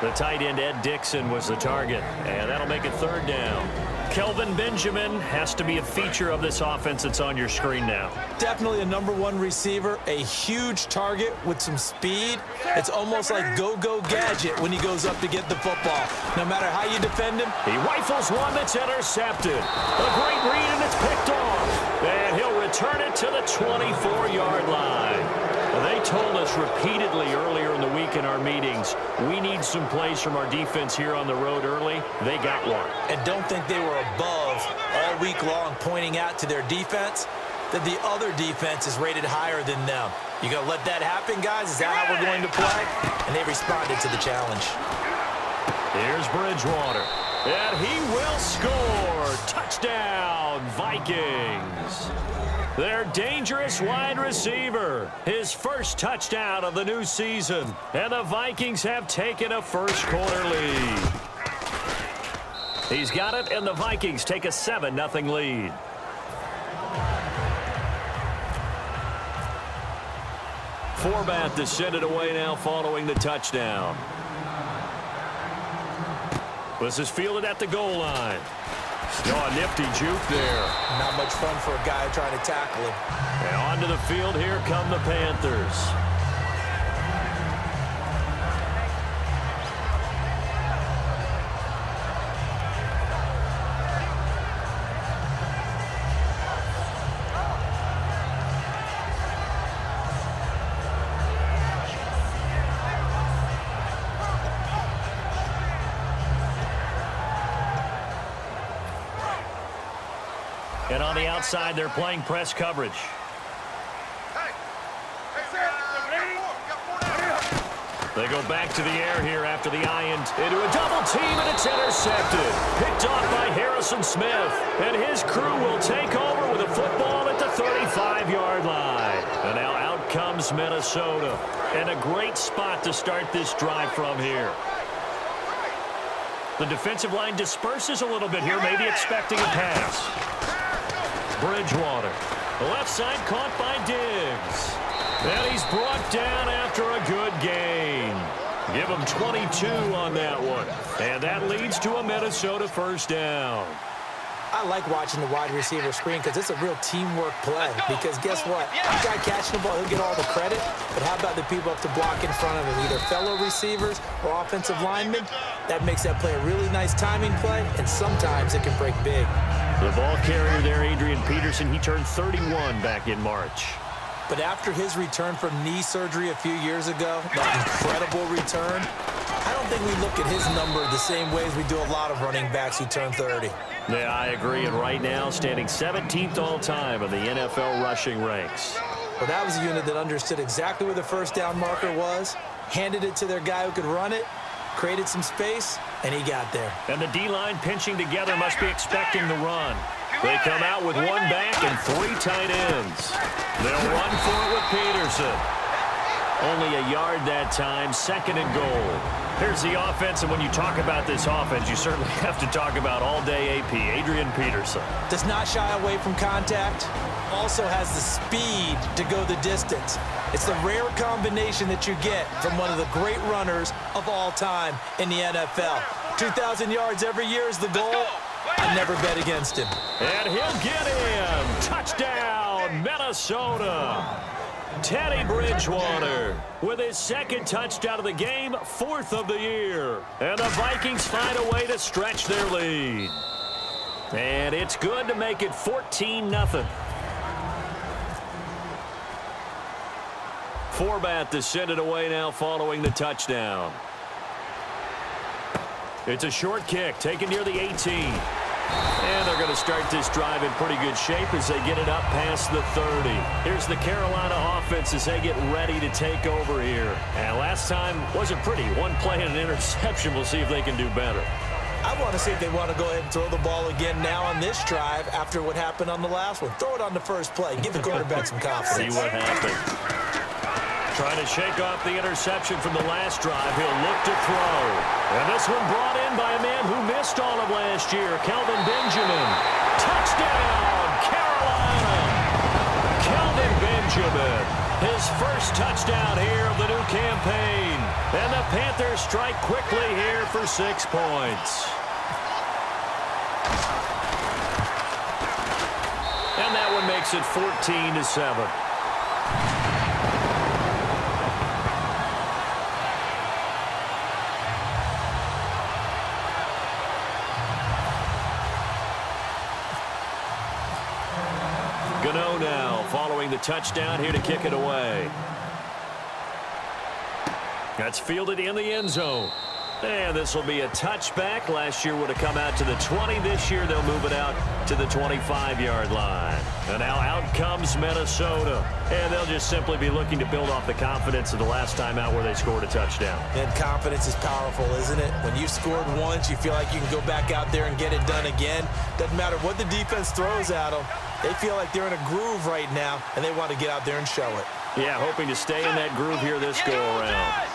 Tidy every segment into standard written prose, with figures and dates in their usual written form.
The tight end, Ed Dixon, was the target, and that'll make it third down. Kelvin Benjamin has to be a feature of this offense that's on your screen now. Definitely a #1 receiver, a huge target with some speed. It's almost like go-go gadget when he goes up to get the football. No matter how you defend him. He rifles one that's intercepted. A great read, and it's picked off. And he'll return it to the 24-yard line. They told us repeatedly earlier in the week in our meetings, we need some plays from our defense here on the road early. They got one. And don't think they were above all week long pointing out to their defense that the other defense is rated higher than them. You going to let that happen, guys? Is that how we're going to play? And they responded to the challenge. Here's Bridgewater. And he will score. Touchdown, Vikings. Their dangerous wide receiver. His first touchdown of the new season. And the Vikings have taken a first-quarter lead. He's got it, and the Vikings take a 7-0 lead. Forbat to send it away now following the touchdown. This is fielded at the goal line. Oh, a nifty juke there. Not much fun for a guy trying to tackle him. And onto the field, here come the Panthers. And on the outside, they're playing press coverage. They go back to the air here after the eye into a double team, and it's intercepted. Picked off by Harrison Smith. And his crew will take over with a football at the 35-yard line. And now out comes Minnesota. And a great spot to start this drive from here. The defensive line disperses a little bit here, maybe expecting a pass. Bridgewater. The left side caught by Diggs. And he's brought down after a good gain. Give him 22 on that one. And that leads to a Minnesota first down. I like watching the wide receiver screen because it's a real teamwork play. Because guess what? The guy catching the ball, he'll get all the credit. But how about the people up to block in front of him? Either fellow receivers or offensive linemen. That makes that play a really nice timing play. And sometimes it can break big. The ball carrier there, Adrian Peterson, he turned 31 back in March. But after his return from knee surgery a few years ago, that incredible return, I don't think we look at his number the same way as we do a lot of running backs who turn 30. Yeah, I agree. And right now, standing 17th all-time in the NFL rushing ranks. Well, that was a unit that understood exactly where the first down marker was, handed it to their guy who could run it, created some space, and he got there. And the D-line pinching together must be expecting the run. They come out with one back and 3 tight ends. They'll run for it with Peterson. Only a yard that time, 2nd and goal. Here's the offense, and when you talk about this offense, you certainly have to talk about all-day AP, Adrian Peterson. Does not shy away from contact. Also has the speed to go the distance. It's the rare combination that you get from one of the great runners of all time in the NFL. 2,000 yards every year is the goal. I never bet against him. And he'll get him. Touchdown, Minnesota. Teddy Bridgewater with his 2nd touchdown of the game, 4th of the year. And the Vikings find a way to stretch their lead. And it's good to make it 14-0. Forbat to send it away now following the touchdown. It's a short kick taken near the 18. And they're going to start this drive in pretty good shape as they get it up past the 30. Here's the Carolina offense as they get ready to take over here. And last time wasn't pretty. One play and an interception. We'll see if they can do better. I want to see if they want to go ahead and throw the ball again now on this drive after what happened on the last one. Throw it on the first play. Give the quarterback some confidence. See what happens. Trying to shake off the interception from the last drive. He'll look to throw. And this one brought in by a man who missed all of last year, Kelvin Benjamin. Touchdown, Carolina! Kelvin Benjamin, his first touchdown here of the new campaign. And the Panthers strike quickly here for 6 points. And that one makes it 14-7. Gano now following the touchdown here to kick it away. That's fielded in the end zone. And this will be a touchback. Last year would have come out to the 20. This year they'll move it out to the 25-yard line. And now out comes Minnesota. And they'll just simply be looking to build off the confidence of the last time out where they scored a touchdown. And confidence is powerful, isn't it? When you scored once, you feel like you can go back out there and get it done again. Doesn't matter what the defense throws at them. They feel like they're in a groove right now, and they want to get out there and show it. Yeah, hoping to stay in that groove here this go-around.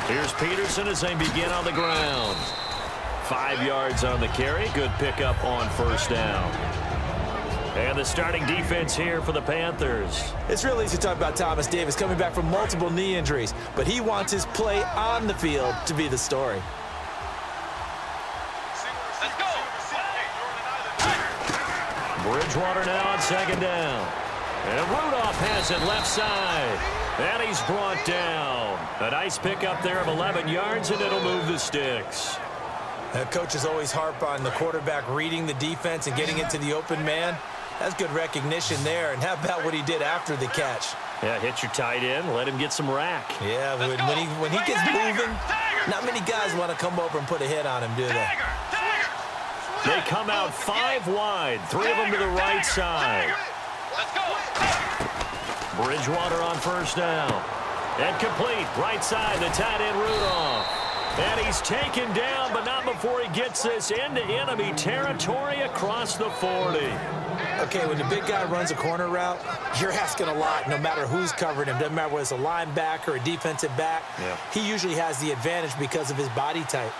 Here's Peterson as they begin on the ground. 5 yards on the carry. Good pickup on first down. And the starting defense here for the Panthers. It's real easy to talk about Thomas Davis coming back from multiple knee injuries, but he wants his play on the field to be the story. Let's go. Bridgewater now on second down. And Rudolph has it left side. And he's brought down. A nice pickup there of 11 yards, and it'll move the sticks. Coaches always harp on the quarterback reading the defense and getting into the open man. That's good recognition there. And how about what he did after the catch? Yeah, hit your tight end, let him get some rack. Yeah, when he gets moving, not many guys want to come over and put a hit on him, do they? They come out 5 wide, 3 of them to the right side. Let's go. Bridgewater on first down. And complete, right side, the tight end Rudolph. And he's taken down, but not before he gets this into enemy territory across the 40. Okay, when the big guy runs a corner route, you're asking a lot no matter who's covering him. Doesn't matter whether it's a linebacker or a defensive back. Yeah. He usually has the advantage because of his body type.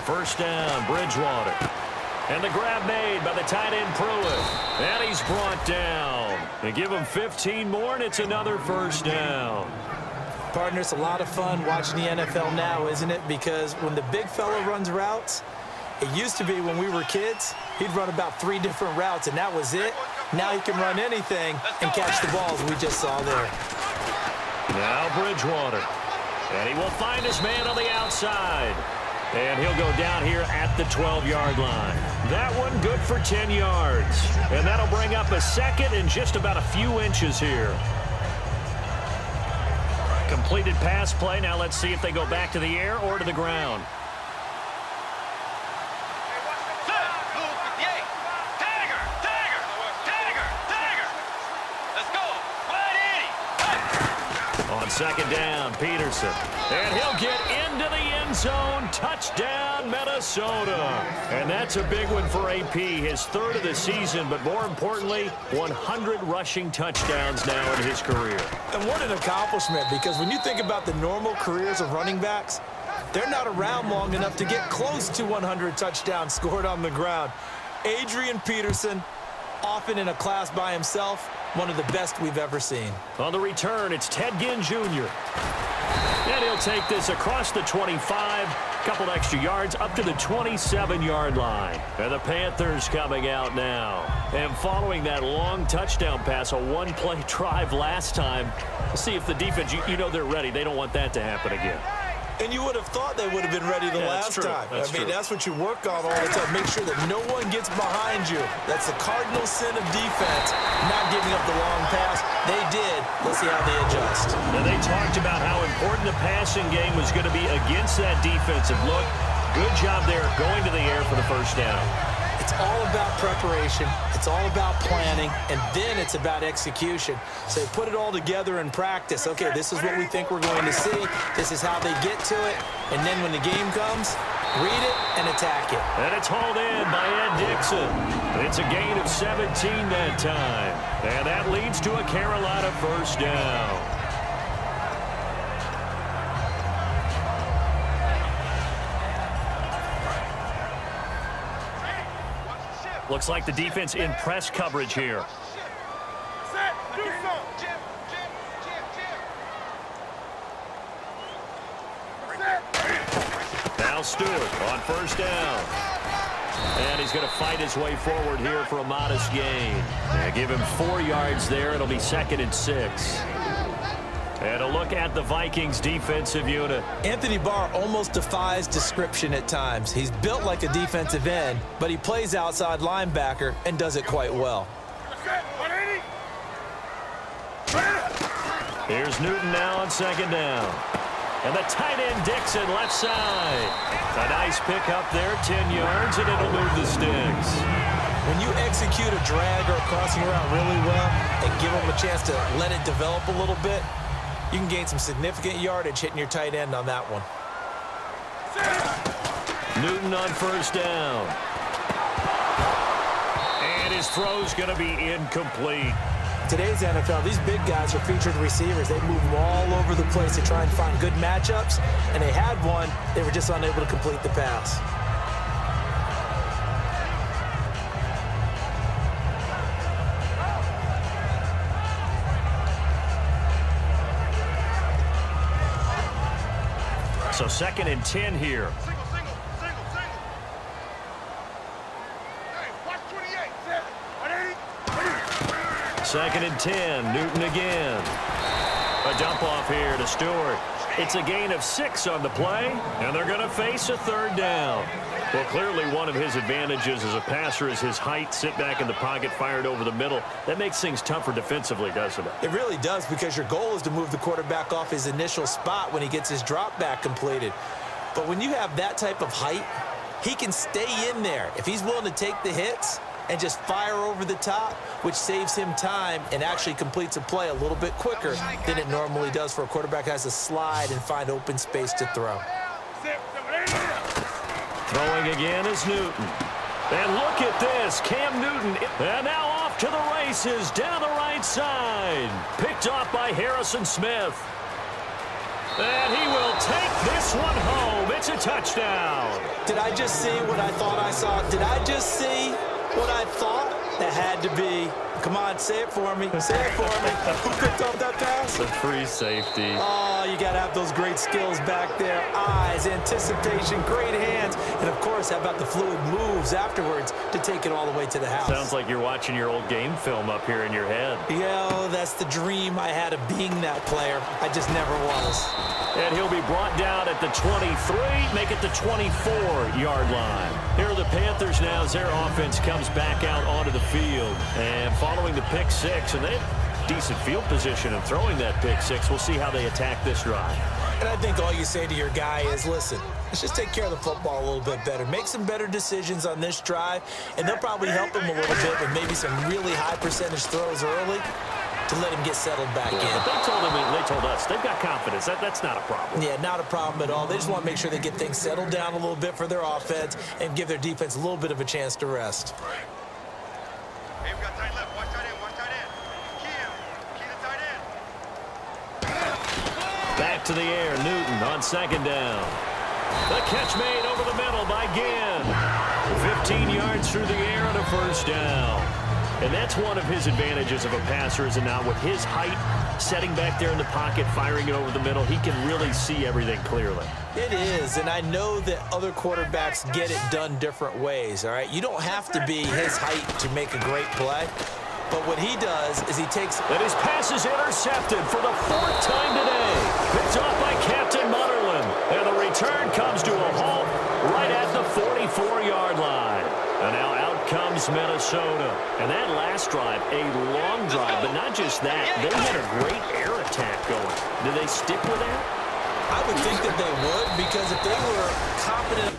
First down, Bridgewater. And the grab made by the tight end Pruitt. And he's brought down. They give him 15 more, and it's another first down. Partner, it's a lot of fun watching the NFL now, isn't it? Because when the big fella runs routes, it used to be when we were kids, he'd run about 3 different routes, and that was it. Now he can run anything and catch the balls we just saw there. Now Bridgewater. And he will find his man on the outside. And he'll go down here at the 12-yard line. That one good for 10 yards. And that'll bring up a second and just about a few inches here. Completed pass play. Now let's see if they go back to the air or to the ground. On second down, Peterson. And he'll get into the end zone. Touchdown, Minnesota. And that's a big one for AP. His 3rd of the season, but more importantly, 100 rushing touchdowns now in his career. And what an accomplishment, because when you think about the normal careers of running backs, they're not around long enough to get close to 100 touchdowns scored on the ground. Adrian Peterson, often in a class by himself, one of the best we've ever seen. On the return, it's Ted Ginn Jr. And he'll take this across the 25, couple extra yards up to the 27-yard line. And the Panthers coming out now. And following that long touchdown pass, a one-play drive last time, see if the defense, you know they're ready. They don't want that to happen again. And you would have thought they would have been ready the last time. I mean, that's what you work on all the time. Make sure that no one gets behind you. That's the cardinal sin of defense, not giving up the long pass. They did. Let's see how they adjust. And they talked about how important the passing game was going to be against that defensive look. Good job there going to the air for the first down. It's all about preparation. It's all about planning, and then it's about execution. So they put it all together in practice. Okay, this is what we think we're going to see. This is how they get to it. And then when the game comes, read it and attack it. And it's hauled in by Ed Dixon. It's a gain of 17 that time. And that leads to a Carolina first down. Looks like the defense in press coverage here. Now Stewart on first down. And he's going to fight his way forward here for a modest gain. Give him 4 yards there. It'll be 2nd and 6. And a look at the Vikings defensive unit. Anthony Barr almost defies description at times. He's built like a defensive end, but he plays outside linebacker and does it quite well. Here's Newton now on 2nd down. And the tight end Dixon left side. A nice pickup there, 10 yards, and it'll move the sticks. When you execute a drag or a crossing route really well and give them a chance to let it develop a little bit, you can gain some significant yardage hitting your tight end on that one. Newton on first down. And his throw's going to be incomplete. Today's NFL, these big guys are featured receivers. They move them all over the place to try and find good matchups, and they had one. They were just unable to complete the pass. So 2nd and 10 here. Second and 10, Newton again. A dump off here to Stewart. It's a gain of 6 on the play, and they're going to face a 3rd down. Well, clearly one of his advantages as a passer is his height. Sit back in the pocket, fired over the middle. That makes things tougher defensively, doesn't it? It really does, because your goal is to move the quarterback off his initial spot when he gets his drop back completed. But when you have that type of height, he can stay in there. If he's willing to take the hits and just fire over the top, which saves him time and actually completes a play a little bit quicker than it normally does for a quarterback who has to slide and find open space to throw. Throwing again is Newton. And look at this, Cam Newton. And now off to the races down the right side. Picked off by Harrison Smith. And he will take this one home. It's a touchdown. Did I just see what I thought I saw? Did I just see what I thought? That had to be. Come on, say it for me. Say it for me. Who picked off that pass? The free safety. Oh, you got to have those great skills back there. Eyes, anticipation, great hands. And, of course, how about the fluid moves afterwards to take it all the way to the house? Sounds like you're watching your old game film up here in your head. Yeah, that's the dream I had of being that player. I just never was. And he'll be brought down at the 23, make it the 24-yard line. Here are the Panthers now as their offense comes back out onto the field. And following the pick 6, and they have decent field position and throwing that pick 6. We'll see how they attack this drive. And I think all you say to your guy is, listen, let's just take care of the football a little bit better. Make some better decisions on this drive, and they'll probably help him a little bit with maybe some really high percentage throws early to let him get settled back in. But they told him, and they told us, they've got confidence. That's not a problem. Yeah, not a problem at all. They just want to make sure they get things settled down a little bit for their offense and give their defense a little bit of a chance to rest. Hey, we got tight left. Watch tight end. Watch tight end. Key the tight end. Back to the air, Newton on 2nd down. The catch made over the middle by Ginn. 15 yards through the air and a 1st down. And that's one of his advantages of a passer, is now with his height, setting back there in the pocket, firing it over the middle, he can really see everything clearly. It is, and I know that other quarterbacks get it done different ways, all right? You don't have to be his height to make a great play, but what he does is he takes... And his pass is intercepted for the 4th time today. Picked off by Captain Mutterland. And the return comes to a halt right at the 44-yard line. And now out comes Minnesota. And that last drive, a long drive, but not just that. They had a great air attack going. Do they stick with that? I would think that they would, because if they were confident...